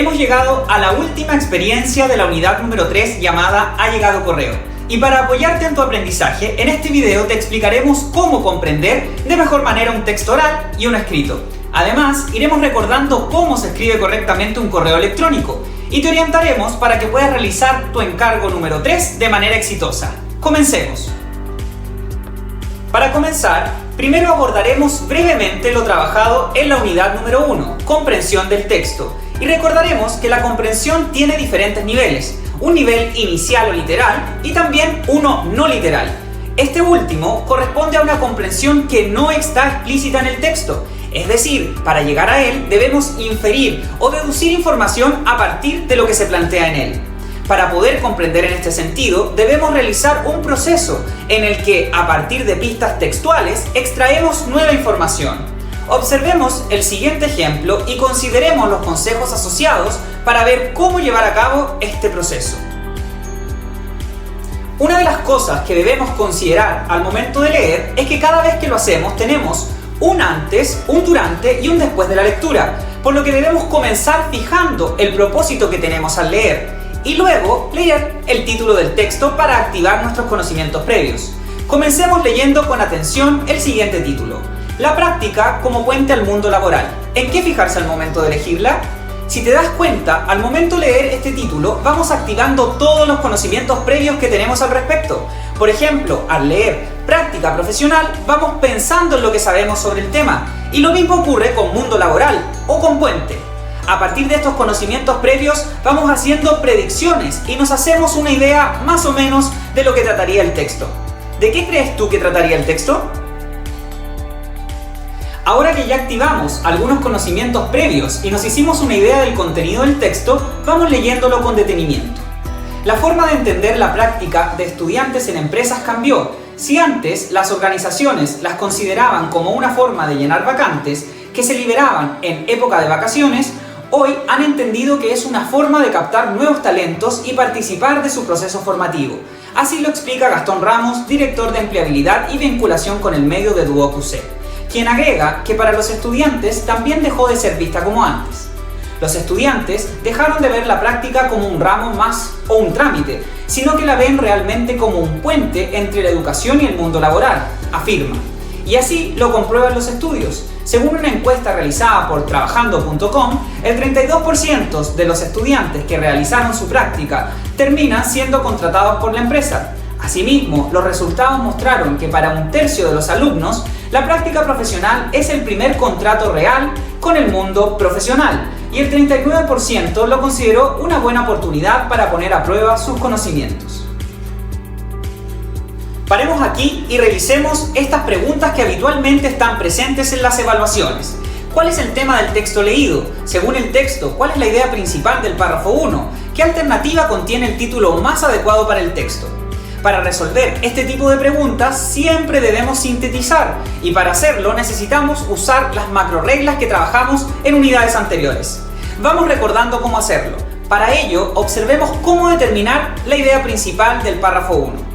Hemos llegado a la última experiencia de la unidad número 3 llamada Ha llegado correo. Y para apoyarte en tu aprendizaje, en este video te explicaremos cómo comprender de mejor manera un texto oral y uno escrito. Además, iremos recordando cómo se escribe correctamente un correo electrónico y te orientaremos para que puedas realizar tu encargo número 3 de manera exitosa. Comencemos. Para comenzar, primero abordaremos brevemente lo trabajado en la unidad número 1, comprensión del texto. Y recordaremos que la comprensión tiene diferentes niveles, un nivel inicial o literal y también uno no literal. Este último corresponde a una comprensión que no está explícita en el texto, es decir, para llegar a él debemos inferir o deducir información a partir de lo que se plantea en él. Para poder comprender en este sentido, debemos realizar un proceso en el que, a partir de pistas textuales, extraemos nueva información. Observemos el siguiente ejemplo y consideremos los consejos asociados para ver cómo llevar a cabo este proceso. Una de las cosas que debemos considerar al momento de leer es que cada vez que lo hacemos tenemos un antes, un durante y un después de la lectura, por lo que debemos comenzar fijando el propósito que tenemos al leer y luego leer el título del texto para activar nuestros conocimientos previos. Comencemos leyendo con atención el siguiente título. La práctica como puente al mundo laboral. ¿En qué fijarse al momento de elegirla? Si te das cuenta, al momento de leer este título, vamos activando todos los conocimientos previos que tenemos al respecto. Por ejemplo, al leer práctica profesional, vamos pensando en lo que sabemos sobre el tema. Y lo mismo ocurre con mundo laboral o con puente. A partir de estos conocimientos previos, vamos haciendo predicciones y nos hacemos una idea más o menos de lo que trataría el texto. ¿De qué crees tú que trataría el texto? Ahora que ya activamos algunos conocimientos previos y nos hicimos una idea del contenido del texto, vamos leyéndolo con detenimiento. La forma de entender la práctica de estudiantes en empresas cambió. Si antes las organizaciones las consideraban como una forma de llenar vacantes que se liberaban en época de vacaciones, hoy han entendido que es una forma de captar nuevos talentos y participar de su proceso formativo. Así lo explica Gastón Ramos, director de empleabilidad y vinculación con el medio de Duo QC, quien agrega que para los estudiantes también dejó de ser vista como antes. Los estudiantes dejaron de ver la práctica como un ramo más o un trámite, sino que la ven realmente como un puente entre la educación y el mundo laboral, afirma. Y así lo comprueban los estudios. Según una encuesta realizada por Trabajando.com, el 32% de los estudiantes que realizaron su práctica terminan siendo contratados por la empresa. Asimismo, los resultados mostraron que para un tercio de los alumnos, la práctica profesional es el primer contrato real con el mundo profesional y el 39% lo consideró una buena oportunidad para poner a prueba sus conocimientos. Paremos aquí y revisemos estas preguntas que habitualmente están presentes en las evaluaciones. ¿Cuál es el tema del texto leído? Según el texto, ¿cuál es la idea principal del párrafo 1? ¿Qué alternativa contiene el título más adecuado para el texto? Para resolver este tipo de preguntas siempre debemos sintetizar y para hacerlo necesitamos usar las macroreglas que trabajamos en unidades anteriores. Vamos recordando cómo hacerlo. Para ello, observemos cómo determinar la idea principal del párrafo 1.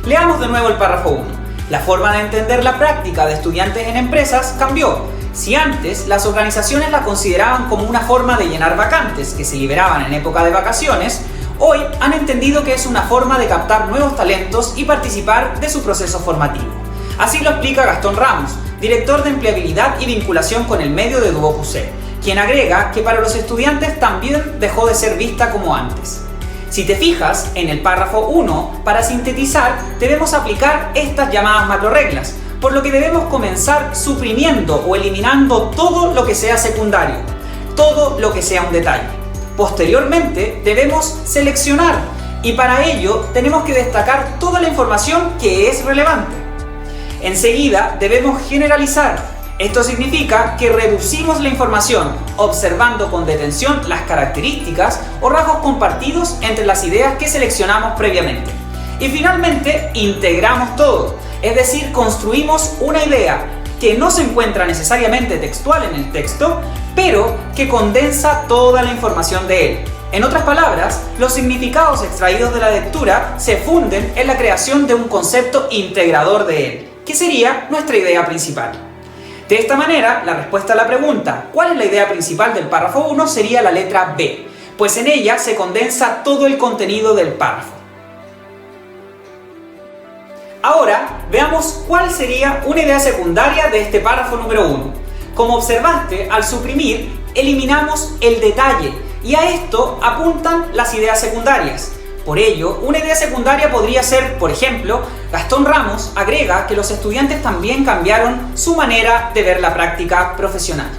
Leamos de nuevo el párrafo 1. La forma de entender la práctica de estudiantes en empresas cambió. Si antes las organizaciones la consideraban como una forma de llenar vacantes que se liberaban en época de vacaciones, hoy han entendido que es una forma de captar nuevos talentos y participar de su proceso formativo. Así lo explica Gastón Ramos, director de empleabilidad y vinculación con el medio de Duo QC, quien agrega que para los estudiantes también dejó de ser vista como antes. Si te fijas en el párrafo 1, para sintetizar debemos aplicar estas llamadas macroreglas, por lo que debemos comenzar suprimiendo o eliminando todo lo que sea secundario, todo lo que sea un detalle. Posteriormente debemos seleccionar y para ello tenemos que destacar toda la información que es relevante. Enseguida debemos generalizar. Esto significa que reducimos la información observando con detención las características o rasgos compartidos entre las ideas que seleccionamos previamente. Y finalmente integramos todo, es decir, construimos una idea que no se encuentra necesariamente textual en el texto, pero que condensa toda la información de él. En otras palabras, los significados extraídos de la lectura se funden en la creación de un concepto integrador de él, que sería nuestra idea principal. De esta manera, la respuesta a la pregunta ¿cuál es la idea principal del párrafo 1? Sería la letra B, pues en ella se condensa todo el contenido del párrafo. Ahora, veamos cuál sería una idea secundaria de este párrafo número 1. Como observaste, al suprimir, eliminamos el detalle, y a esto apuntan las ideas secundarias. Por ello, una idea secundaria podría ser, por ejemplo, Gastón Ramos agrega que los estudiantes también cambiaron su manera de ver la práctica profesional.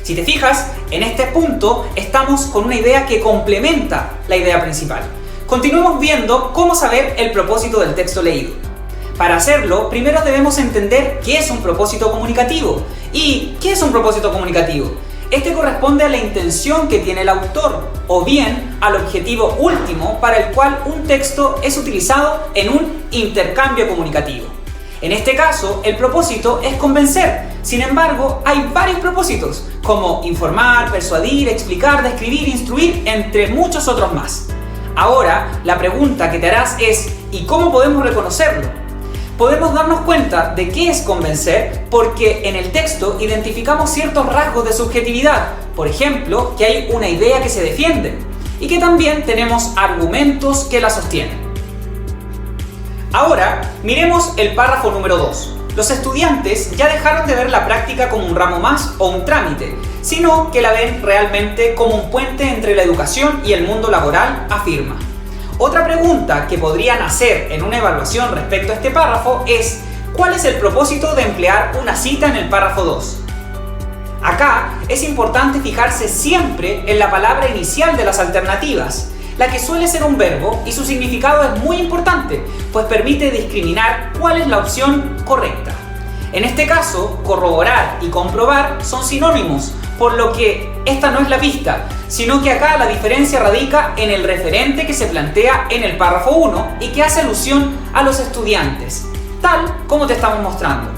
Si te fijas, en este punto estamos con una idea que complementa la idea principal. Continuemos viendo cómo saber el propósito del texto leído. Para hacerlo, primero debemos entender qué es un propósito comunicativo. ¿Y qué es un propósito comunicativo? Este corresponde a la intención que tiene el autor, o bien al objetivo último para el cual un texto es utilizado en un intercambio comunicativo. En este caso, el propósito es convencer. Sin embargo, hay varios propósitos, como informar, persuadir, explicar, describir, instruir, entre muchos otros más. Ahora, la pregunta que te harás es, ¿y cómo podemos reconocerlo? Podemos darnos cuenta de qué es convencer porque en el texto identificamos ciertos rasgos de subjetividad, por ejemplo, que hay una idea que se defiende y que también tenemos argumentos que la sostienen. Ahora, miremos el párrafo número 2. Los estudiantes ya dejaron de ver la práctica como un ramo más o un trámite, sino que la ven realmente como un puente entre la educación y el mundo laboral, afirma. Otra pregunta que podrían hacer en una evaluación respecto a este párrafo es ¿cuál es el propósito de emplear una cita en el párrafo 2? Acá es importante fijarse siempre en la palabra inicial de las alternativas, la que suele ser un verbo y su significado es muy importante, pues permite discriminar cuál es la opción correcta. En este caso, corroborar y comprobar son sinónimos, por lo que esta no es la pista, sino que acá la diferencia radica en el referente que se plantea en el párrafo 1 y que hace alusión a los estudiantes, tal como te estamos mostrando.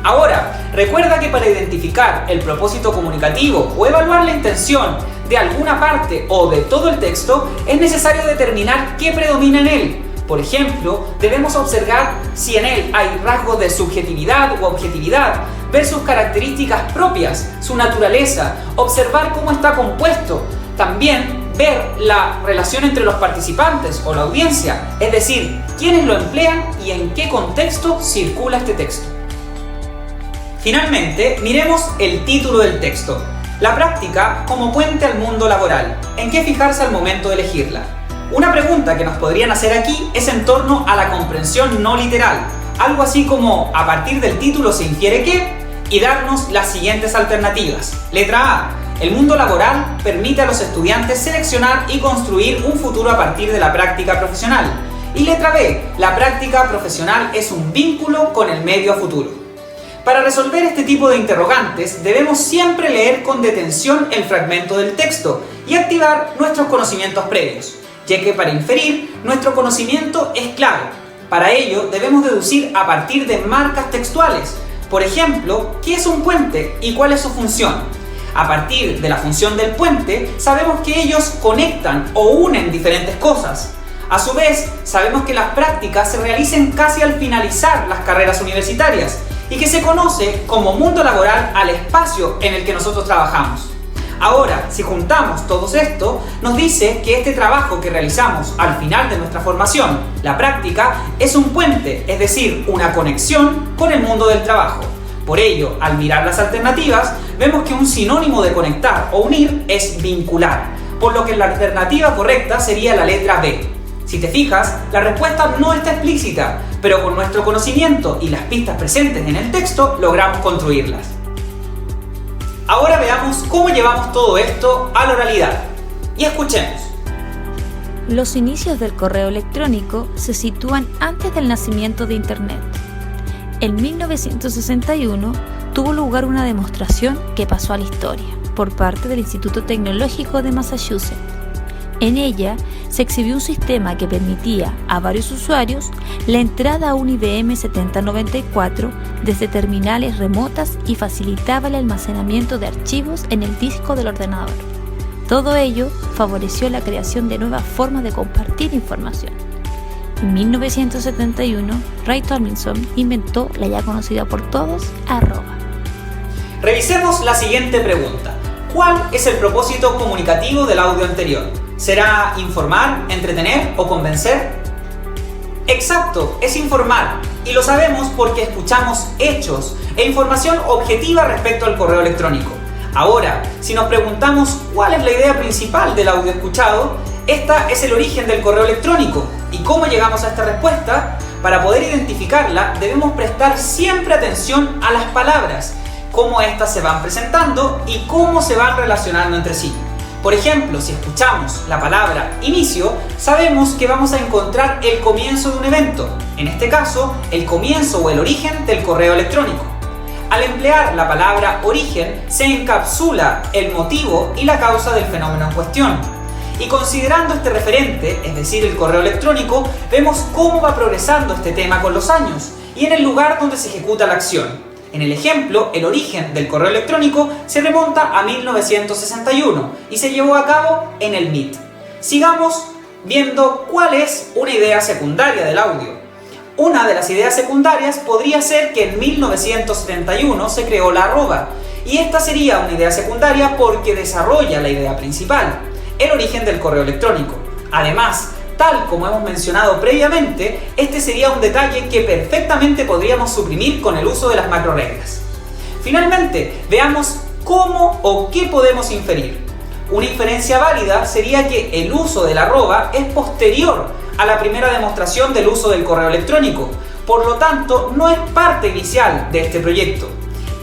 Ahora, recuerda que para identificar el propósito comunicativo o evaluar la intención de alguna parte o de todo el texto, es necesario determinar qué predomina en él. Por ejemplo, debemos observar si en él hay rasgos de subjetividad u objetividad, ver sus características propias, su naturaleza, observar cómo está compuesto, también ver la relación entre los participantes o la audiencia, es decir, quiénes lo emplean y en qué contexto circula este texto. Finalmente, miremos el título del texto. La práctica como puente al mundo laboral. ¿En qué fijarse al momento de elegirla? Una pregunta que nos podrían hacer aquí es en torno a la comprensión no literal, algo así como a partir del título se infiere que, y darnos las siguientes alternativas. Letra A. El mundo laboral permite a los estudiantes seleccionar y construir un futuro a partir de la práctica profesional. Y letra B. La práctica profesional es un vínculo con el medio a futuro. Para resolver este tipo de interrogantes debemos siempre leer con detención el fragmento del texto y activar nuestros conocimientos previos, ya que para inferir, nuestro conocimiento es clave. Para ello, debemos deducir a partir de marcas textuales. Por ejemplo, ¿qué es un puente y cuál es su función? A partir de la función del puente, sabemos que ellos conectan o unen diferentes cosas. A su vez, sabemos que las prácticas se realizan casi al finalizar las carreras universitarias y que se conoce como mundo laboral al espacio en el que nosotros trabajamos. Ahora, si juntamos todo esto, nos dice que este trabajo que realizamos al final de nuestra formación, la práctica, es un puente, es decir, una conexión con el mundo del trabajo. Por ello, al mirar las alternativas, vemos que un sinónimo de conectar o unir es vincular, por lo que la alternativa correcta sería la letra B. Si te fijas, la respuesta no está explícita, pero con nuestro conocimiento y las pistas presentes en el texto logramos construirlas. Ahora veamos cómo llevamos todo esto a la oralidad. Y escuchemos. Los inicios del correo electrónico se sitúan antes del nacimiento de Internet. En 1961 tuvo lugar una demostración que pasó a la historia por parte del Instituto Tecnológico de Massachusetts. En ella se exhibió un sistema que permitía a varios usuarios la entrada a un IBM 7094 desde terminales remotas y facilitaba el almacenamiento de archivos en el disco del ordenador. Todo ello favoreció la creación de nuevas formas de compartir información. En 1971, Ray Tomlinson inventó la ya conocida por todos arroba. Revisemos la siguiente pregunta. ¿Cuál es el propósito comunicativo del audio anterior? ¿Será informar, entretener o convencer? Exacto, es informar, y lo sabemos porque escuchamos hechos e información objetiva respecto al correo electrónico. Ahora, si nos preguntamos cuál es la idea principal del audio escuchado, esta es el origen del correo electrónico. ¿Y cómo llegamos a esta respuesta? Para poder identificarla, debemos prestar siempre atención a las palabras, cómo éstas se van presentando y cómo se van relacionando entre sí. Por ejemplo, si escuchamos la palabra inicio, sabemos que vamos a encontrar el comienzo de un evento, en este caso, el comienzo o el origen del correo electrónico. Al emplear la palabra origen, se encapsula el motivo y la causa del fenómeno en cuestión. Y considerando este referente, es decir, el correo electrónico, vemos cómo va progresando este tema con los años y en el lugar donde se ejecuta la acción. En el ejemplo, el origen del correo electrónico se remonta a 1961 y se llevó a cabo en el MIT. Sigamos viendo cuál es una idea secundaria del audio. Una de las ideas secundarias podría ser que en 1971 se creó la arroba, y esta sería una idea secundaria porque desarrolla la idea principal, el origen del correo electrónico. Además, tal como hemos mencionado previamente, este sería un detalle que perfectamente podríamos suprimir con el uso de las macroreglas. Finalmente, veamos cómo o qué podemos inferir. Una inferencia válida sería que el uso del arroba es posterior a la primera demostración del uso del correo electrónico, por lo tanto no es parte inicial de este proyecto.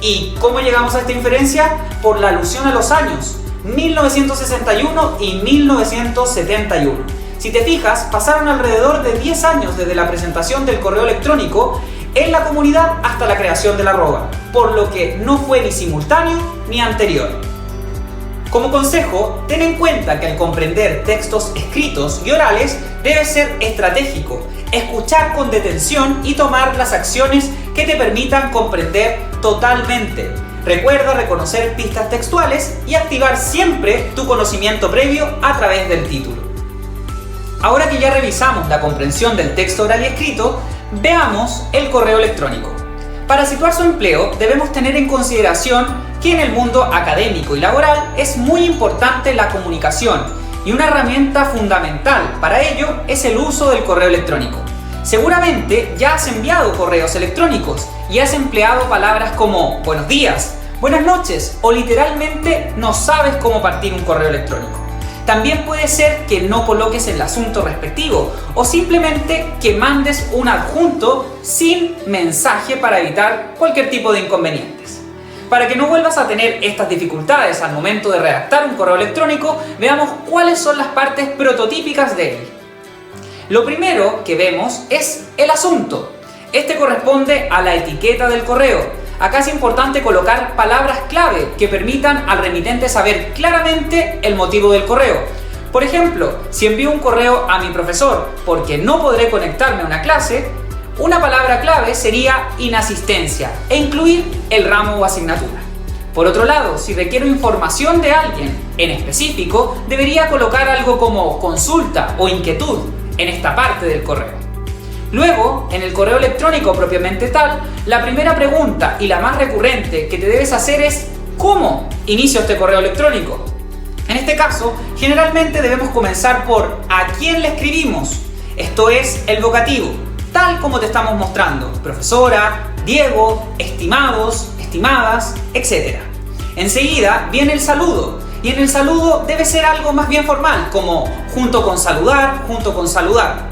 ¿Y cómo llegamos a esta inferencia? Por la alusión a los años 1961 y 1971. Si te fijas, pasaron alrededor de 10 años desde la presentación del correo electrónico en la comunidad hasta la creación de la arroba, por lo que no fue ni simultáneo ni anterior. Como consejo, ten en cuenta que al comprender textos escritos y orales debe ser estratégico, escuchar con detención y tomar las acciones que te permitan comprender totalmente. Recuerda reconocer pistas textuales y activar siempre tu conocimiento previo a través del título. Ahora que ya revisamos la comprensión del texto oral y escrito, veamos el correo electrónico. Para situar su empleo, debemos tener en consideración que en el mundo académico y laboral es muy importante la comunicación y una herramienta fundamental para ello es el uso del correo electrónico. Seguramente ya has enviado correos electrónicos y has empleado palabras como buenos días, buenas noches o literalmente no sabes cómo partir un correo electrónico. También puede ser que no coloques el asunto respectivo o simplemente que mandes un adjunto sin mensaje para evitar cualquier tipo de inconvenientes. Para que no vuelvas a tener estas dificultades al momento de redactar un correo electrónico, veamos cuáles son las partes prototípicas de él. Lo primero que vemos es el asunto. Este corresponde a la etiqueta del correo. Acá es importante colocar palabras clave que permitan al remitente saber claramente el motivo del correo. Por ejemplo, si envío un correo a mi profesor porque no podré conectarme a una clase, una palabra clave sería inasistencia e incluir el ramo o asignatura. Por otro lado, si requiero información de alguien en específico, debería colocar algo como consulta o inquietud en esta parte del correo. Luego, en el correo electrónico propiamente tal, la primera pregunta y la más recurrente que te debes hacer es ¿cómo inicio este correo electrónico? En este caso, generalmente debemos comenzar por ¿a quién le escribimos? Esto es el vocativo, tal como te estamos mostrando, profesora, Diego, estimados, estimadas, etc. Enseguida viene el saludo, y en el saludo debe ser algo más bien formal, como junto con saludar, junto con saludar.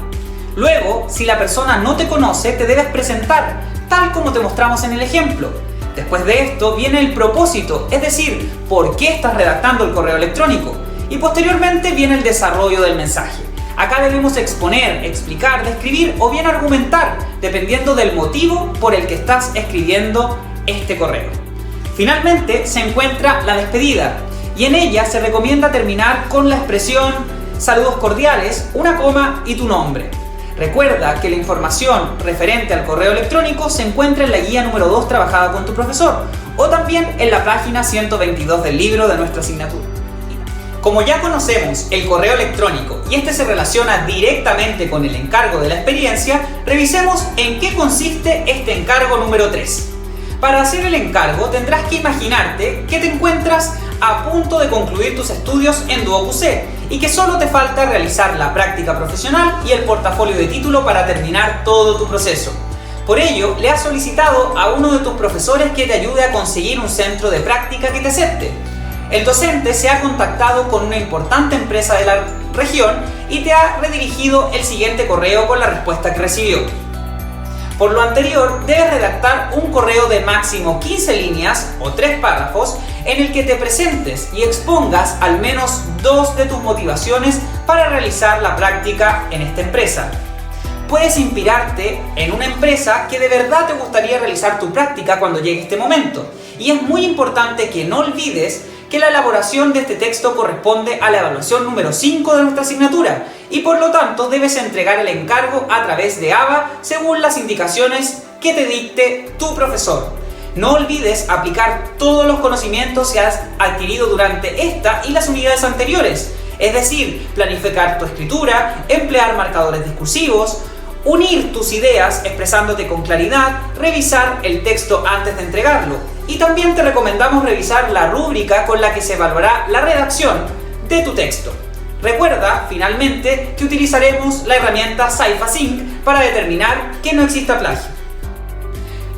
Luego, si la persona no te conoce, te debes presentar, tal como te mostramos en el ejemplo. Después de esto viene el propósito, es decir, por qué estás redactando el correo electrónico. Y posteriormente viene el desarrollo del mensaje. Acá debemos exponer, explicar, describir o bien argumentar, dependiendo del motivo por el que estás escribiendo este correo. Finalmente se encuentra la despedida, y en ella se recomienda terminar con la expresión saludos cordiales, una coma y tu nombre. Recuerda que la información referente al correo electrónico se encuentra en la guía número 2 trabajada con tu profesor o también en la página 122 del libro de nuestra asignatura. Como ya conocemos el correo electrónico y este se relaciona directamente con el encargo de la experiencia, revisemos en qué consiste este encargo número 3. Para hacer el encargo tendrás que imaginarte que te encuentras a punto de concluir tus estudios en Duoc UC y que solo te falta realizar la práctica profesional y el portafolio de título para terminar todo tu proceso. Por ello, le has solicitado a uno de tus profesores que te ayude a conseguir un centro de práctica que te acepte. El docente se ha contactado con una importante empresa de la región y te ha redirigido el siguiente correo con la respuesta que recibió. Por lo anterior, debes redactar un correo de máximo 15 líneas o 3 párrafos en el que te presentes y expongas al menos 2 de tus motivaciones para realizar la práctica en esta empresa. Puedes inspirarte en una empresa que de verdad te gustaría realizar tu práctica cuando llegue este momento. Y es muy importante que no olvides que la elaboración de este texto corresponde a la evaluación número 5 de nuestra asignatura y por lo tanto debes entregar el encargo a través de ABA según las indicaciones que te dicte tu profesor. No olvides aplicar todos los conocimientos que has adquirido durante esta y las unidades anteriores, es decir, planificar tu escritura, emplear marcadores discursivos, unir tus ideas expresándote con claridad, revisar el texto antes de entregarlo. Y también te recomendamos revisar la rúbrica con la que se evaluará la redacción de tu texto. Recuerda, finalmente, que utilizaremos la herramienta CyphaSync para determinar que no exista plagio.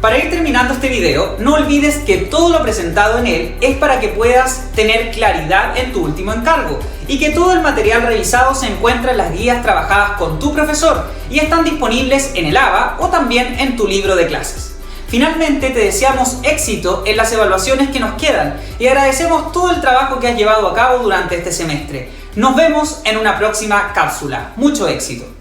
Para ir terminando este video, no olvides que todo lo presentado en él es para que puedas tener claridad en tu último encargo y que todo el material revisado se encuentra en las guías trabajadas con tu profesor y están disponibles en el ABA o también en tu libro de clases. Finalmente, te deseamos éxito en las evaluaciones que nos quedan y agradecemos todo el trabajo que has llevado a cabo durante este semestre. Nos vemos en una próxima cápsula. Mucho éxito.